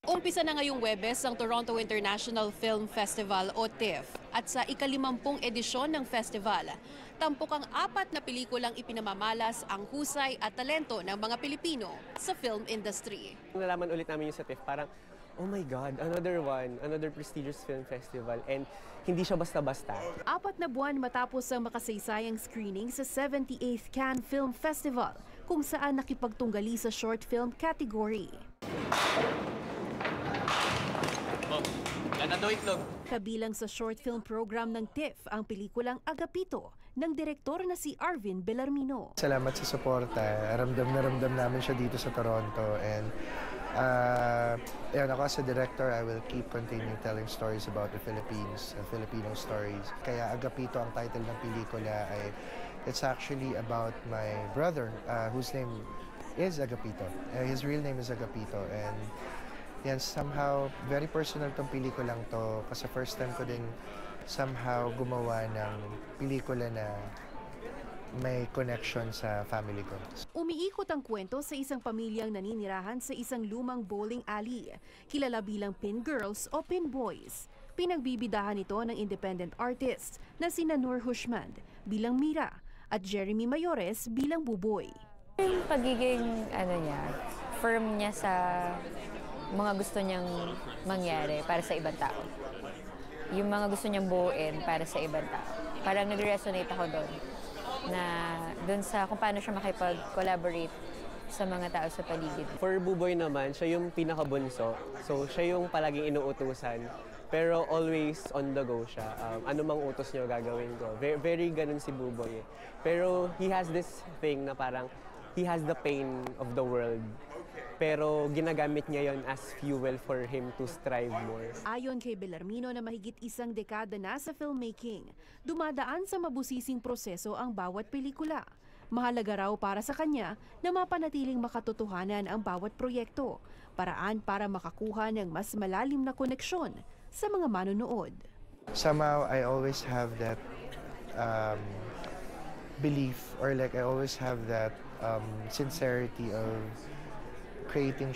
Umpisa na ngayong Huwebes ang Toronto International Film Festival o TIFF at sa ika-50 edisyon ng festival, tampok ang 4 na pelikulang ipinamamalas ang husay at talento ng mga Pilipino sa film industry. Nalaman ulit namin yung sa TIFF, parang, oh my God, another one, another prestigious film festival, and hindi siya basta-basta. 4 na buwan matapos ang makasaysayang screening sa 78th Cannes Film Festival, kung saan nakipagtunggali sa short film category. Kabilang sa short film program ng TIFF ang pelikulang Agapito ng direktor na si Arvin Bellarmino. Salamat sa suporta. Ramdam namin siya dito sa Toronto, and ako as a director, I will keep continue telling stories about the Philippines, Filipino stories. Kaya Agapito ang title ng pelikula ay it's actually about my brother whose name is Agapito. His real name is Agapito, and yan, somehow, very personal tong pelikulang to kasi first time ko din somehow gumawa ng pelikula na may connection sa family ko. Umiikot ang kwento sa isang pamilyang naninirahan sa isang lumang bowling alley, kilala bilang Pin Girls o Pin Boys. Pinagbibidahan ito ng independent artists na sina Noor Hushmand bilang Mira at Jeremy Mayores bilang Buboy. Yung pagiging firm niya sa mga gusto niyang mangyari para sa ibang tao. Yung mga gusto niyang buuin para sa ibang tao. Parang nag-resonate ako doon. Doon sa kung paano siya makipag-collaborate sa mga tao sa paligid. For Buboy naman, siya yung pinakabunso. So, siya yung palaging inuutusan. Pero always on the go siya. Ano mang utos niyo gagawin ko. Very ganun si Buboy. Pero he has this thing na parang he has the pain of the world. Pero ginagamit niya yon as fuel for him to strive more. Ayon kay Bellarmino na mahigit isang dekada na sa filmmaking, dumadaan sa mabusising proseso ang bawat pelikula. Mahalaga raw para sa kanya na mapanatiling makatotohanan ang bawat proyekto, paraan para makakuha ng mas malalim na koneksyon sa mga manonood. Somehow, I always have that belief, or like I always have that sincerity of creating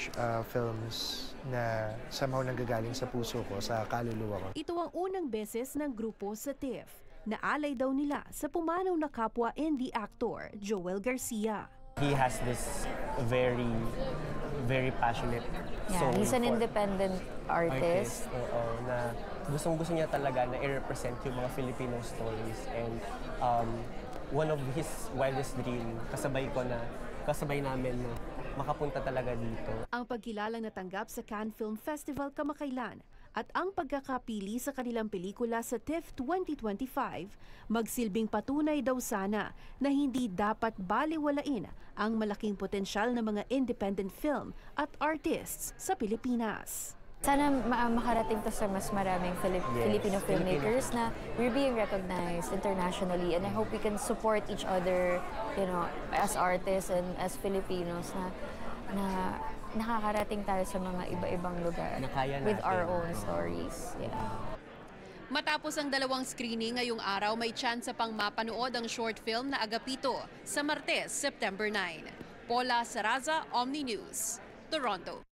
films na somehow nanggagaling sa puso ko, sa kaluluwa ko. Ito ang unang beses ng grupo sa TIFF na alay daw nila sa pumanaw na kapwa indie actor Joel Garcia. He has this very passionate soul. He's an independent artist. Na gustong-gusto niya talaga na i-represent yung mga Filipino stories, and one of his wildest dream, kasabay namin na makapunta talaga dito. Ang pagkilalang natanggap sa Cannes Film Festival kamakailan at ang pagkakapili sa kanilang pelikula sa TIFF 2025, magsilbing patunay daw sana na hindi dapat baliwalain ang malaking potensyal ng mga independent film at artists sa Pilipinas. Sana makarating to sa mas maraming Filipino filmmakers na we're being recognized internationally, and I hope we can support each other, as artists and as Filipinos na nakakarating tayo sa mga iba-ibang lugar with our own stories. Yeah. Matapos ang 2 screening ngayong araw, may tsansa pang mapanood ang short film na Agapito sa Martes, September 9. Paula Saraza, Omni News, Toronto.